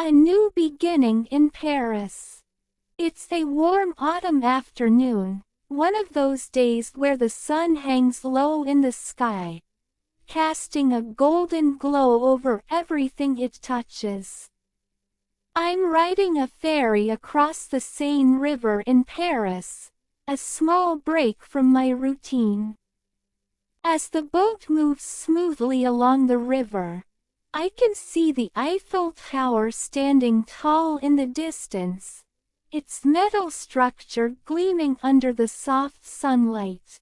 A new beginning in Paris. It's a warm autumn afternoon, one of those days where the sun hangs low in the sky, casting a golden glow over everything it touches. I'm riding a ferry across the Seine River in Paris, a small break from my routine. As the boat moves smoothly along the river, I can see the Eiffel Tower standing tall in the distance, its metal structure gleaming under the soft sunlight.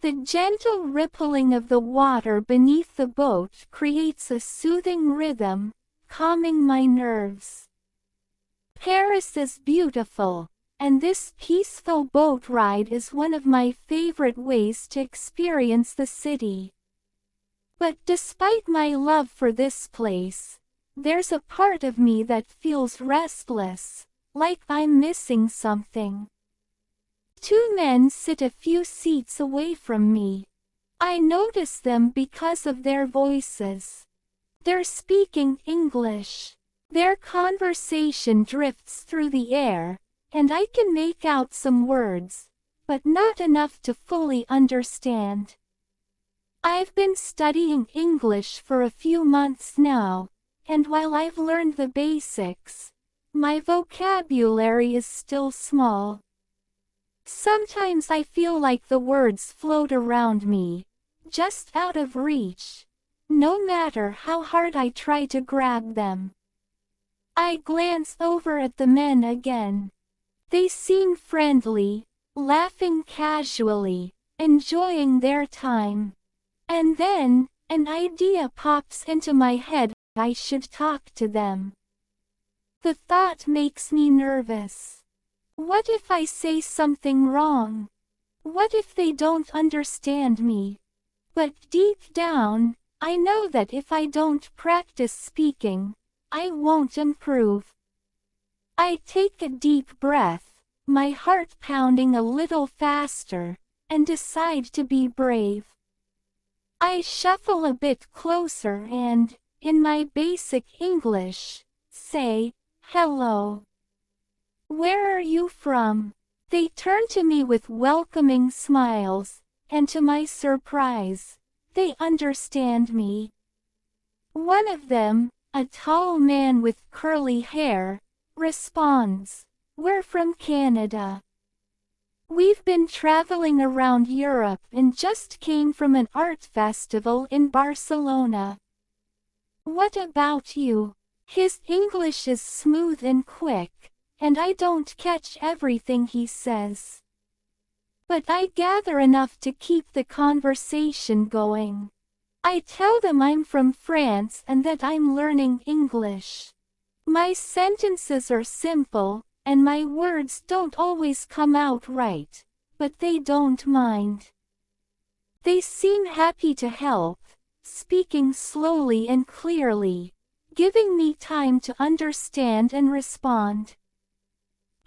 The gentle rippling of the water beneath the boat creates a soothing rhythm, calming my nerves. Paris is beautiful, and this peaceful boat ride is one of my favorite ways to experience the city. But despite my love for this place, there's a part of me that feels restless, like I'm missing something. Two men sit a few seats away from me. I notice them because of their voices. They're speaking English. Their conversation drifts through the air, and I can make out some words, but not enough to fully understand. I've been studying English for a few months now, and while I've learned the basics, my vocabulary is still small. Sometimes I feel like the words float around me, just out of reach, no matter how hard I try to grab them. I glance over at the men again. They seem friendly, laughing casually, enjoying their time. And then, an idea pops into my head: I should talk to them. The thought makes me nervous. What if I say something wrong? What if they don't understand me? But deep down, I know that if I don't practice speaking, I won't improve. I take a deep breath, my heart pounding a little faster, and decide to be brave. I shuffle a bit closer and, in my basic English, say, "Hello. Where are you from?" They turn to me with welcoming smiles, and to my surprise, they understand me. One of them, a tall man with curly hair, responds, "We're from Canada. We've been traveling around Europe and just came from an art festival in Barcelona. What about you?" His English is smooth and quick, and I don't catch everything he says. But I gather enough to keep the conversation going. I tell them I'm from France and that I'm learning English. My sentences are simple, and my words don't always come out right, but they don't mind. They seem happy to help, speaking slowly and clearly, giving me time to understand and respond.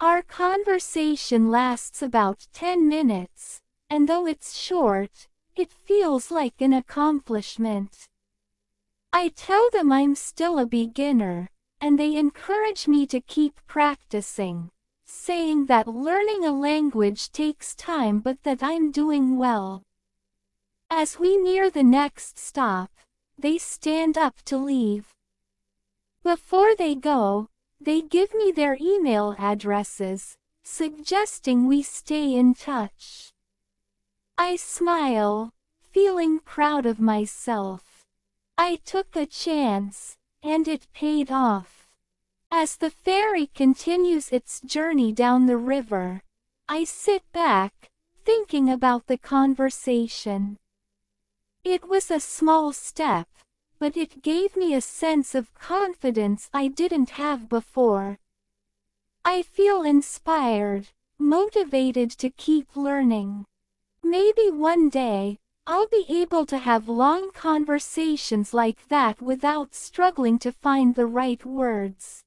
Our conversation lasts about 10 minutes, and though it's short, it feels like an accomplishment. I tell them I'm still a beginner, and they encourage me to keep practicing, saying that learning a language takes time but that I'm doing well. As we near the next stop, they stand up to leave. Before they go, they give me their email addresses, suggesting we stay in touch. I smile, feeling proud of myself. I took a chance, and it paid off. As the ferry continues its journey down the river, I sit back, thinking about the conversation. It was a small step, but it gave me a sense of confidence I didn't have before. I feel inspired, motivated to keep learning. Maybe one day, I'll be able to have long conversations like that without struggling to find the right words.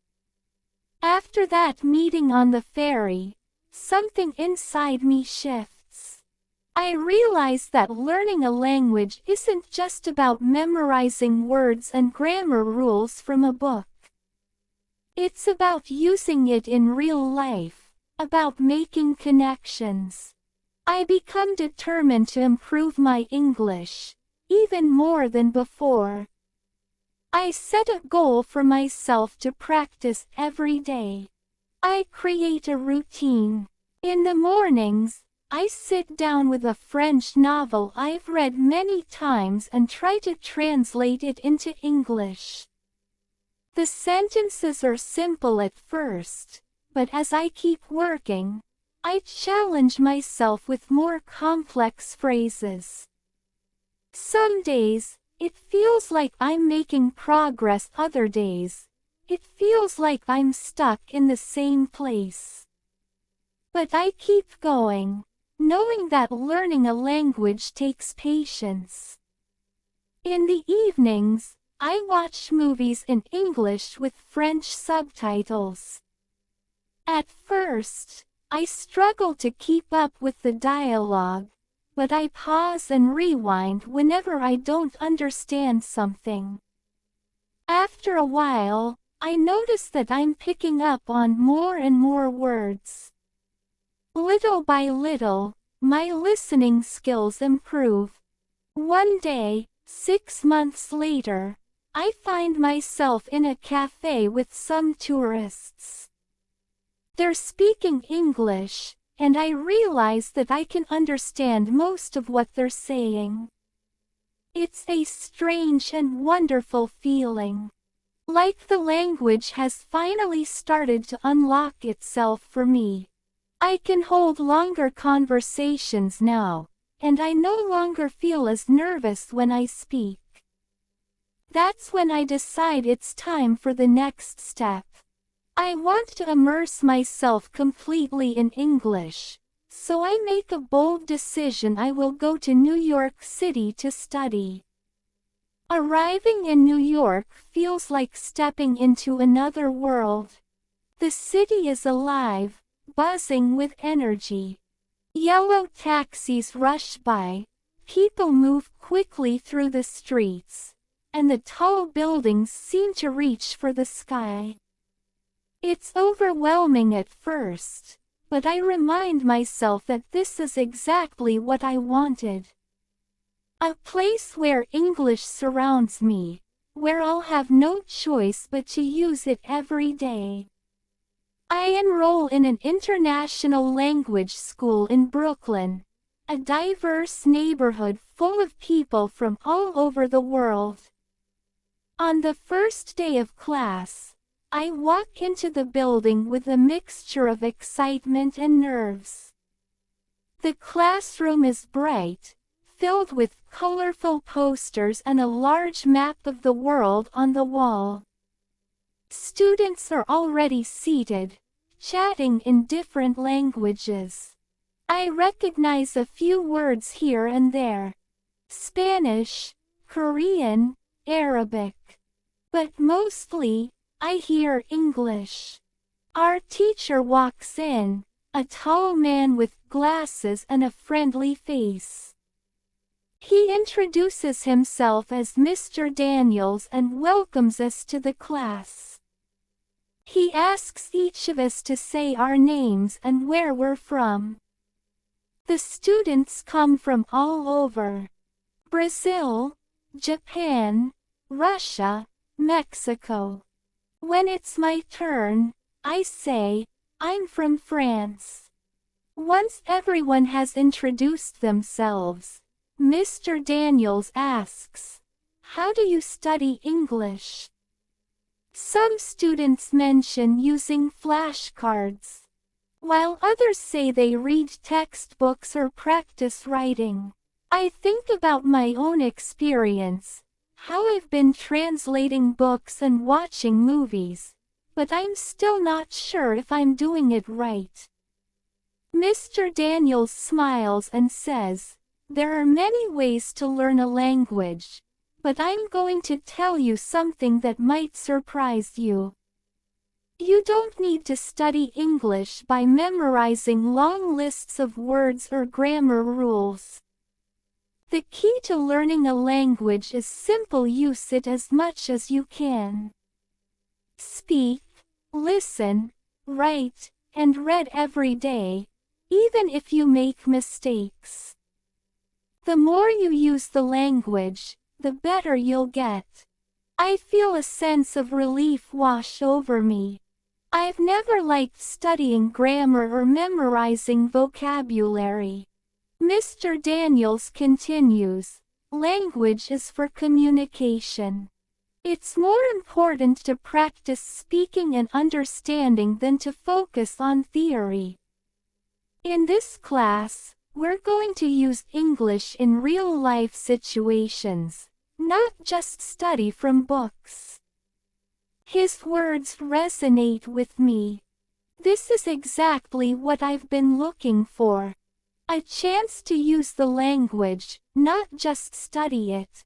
After that meeting on the ferry, something inside me shifts. I realize that learning a language isn't just about memorizing words and grammar rules from a book. It's about using it in real life, about making connections. I become determined to improve my English, even more than before. I set a goal for myself to practice every day. I create a routine. In the mornings, I sit down with a French novel I've read many times and try to translate it into English. The sentences are simple at first, but as I keep working, I challenge myself with more complex phrases. Some days, it feels like I'm making progress. Other days, it feels like I'm stuck in the same place. But I keep going, knowing that learning a language takes patience. In the evenings, I watch movies in English with French subtitles. At first, I struggle to keep up with the dialogue, but I pause and rewind whenever I don't understand something. After a while, I notice that I'm picking up on more and more words. Little by little, my listening skills improve. One day, 6 months later, I find myself in a cafe with some tourists. They're speaking English, and I realize that I can understand most of what they're saying. It's a strange and wonderful feeling. Like the language has finally started to unlock itself for me. I can hold longer conversations now, and I no longer feel as nervous when I speak. That's when I decide it's time for the next step. I want to immerse myself completely in English, so I make a bold decision. I will go to New York City to study. Arriving in New York feels like stepping into another world. The city is alive, buzzing with energy. Yellow taxis rush by, people move quickly through the streets, and the tall buildings seem to reach for the sky. It's overwhelming at first, but I remind myself that this is exactly what I wanted. A place where English surrounds me, where I'll have no choice but to use it every day. I enroll in an international language school in Brooklyn, a diverse neighborhood full of people from all over the world. On the first day of class, I walk into the building with a mixture of excitement and nerves. The classroom is bright, filled with colorful posters and a large map of the world on the wall. Students are already seated, chatting in different languages. I recognize a few words here and there: Spanish, Korean, Arabic. But mostly, I hear English. Our teacher walks in, a tall man with glasses and a friendly face. He introduces himself as Mr. Daniels and welcomes us to the class. He asks each of us to say our names and where we're from. The students come from all over: Brazil, Japan, Russia, Mexico. When it's my turn, I say, I'm from France. Once everyone has introduced themselves, Mr. Daniels asks, "How do you study English?" Some students mention using flashcards, while others say they read textbooks or practice writing. I think about my own experience, how I've been translating books and watching movies, but I'm still not sure if I'm doing it right. Mr. Daniels smiles and says, "There are many ways to learn a language, but I'm going to tell you something that might surprise you. You don't need to study English by memorizing long lists of words or grammar rules. The key to learning a language is simple: use it as much as you can. Speak, listen, write, and read every day, even if you make mistakes. The more you use the language, the better you'll get. I feel a sense of relief wash over me. I've never liked studying grammar or memorizing vocabulary. Mr. Daniels continues, language is for communication. It's more important to practice speaking and understanding than to focus on theory. In this class, we're going to use English in real-life situations, not just study from books. His words resonate with me. This is exactly what I've been looking for. A chance to use the language, not just study it.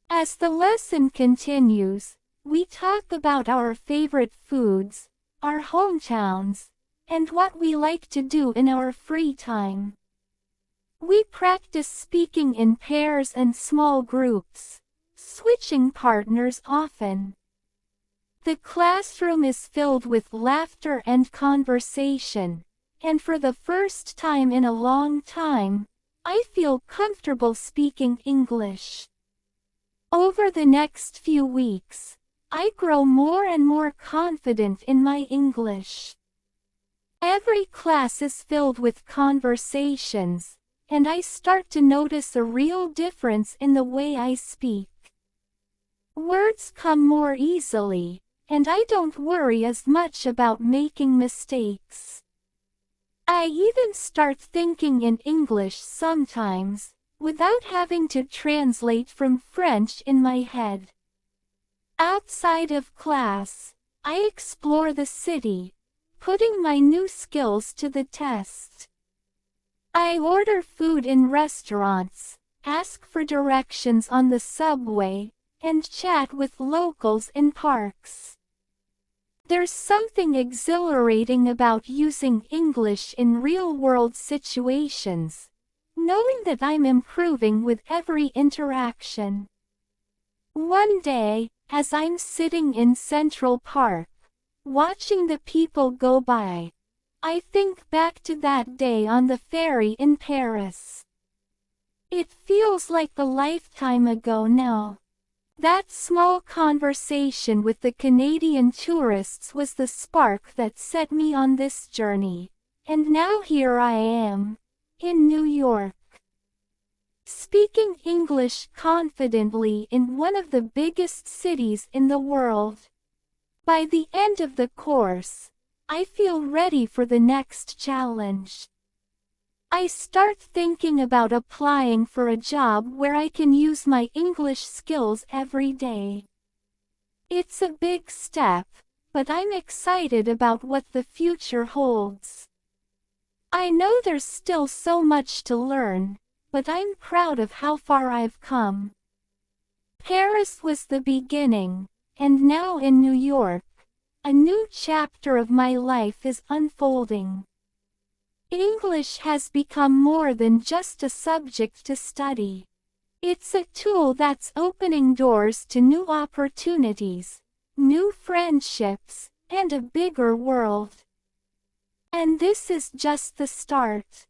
As the lesson continues, we talk about our favorite foods, our hometowns, and what we like to do in our free time. We practice speaking in pairs and small groups, switching partners often. The classroom is filled with laughter and conversation, and for the first time in a long time, I feel comfortable speaking English. Over the next few weeks, I grow more and more confident in my English. Every class is filled with conversations, and I start to notice a real difference in the way I speak. Words come more easily, and I don't worry as much about making mistakes. I even start thinking in English sometimes, without having to translate from French in my head. Outside of class, I explore the city, putting my new skills to the test. I order food in restaurants, ask for directions on the subway, and chat with locals in parks. There's something exhilarating about using English in real-world situations, knowing that I'm improving with every interaction. One day, as I'm sitting in Central Park, watching the people go by, I think back to that day on the ferry in Paris. It feels like a lifetime ago now. That small conversation with the Canadian tourists was the spark that set me on this journey, and now here I am, in New York, speaking English confidently in one of the biggest cities in the world. By the end of the course, I feel ready for the next challenge. I start thinking about applying for a job where I can use my English skills every day. It's a big step, but I'm excited about what the future holds. I know there's still so much to learn, but I'm proud of how far I've come. Paris was the beginning, and now in New York, a new chapter of my life is unfolding. English has become more than just a subject to study. It's a tool that's opening doors to new opportunities, new friendships, and a bigger world. And this is just the start.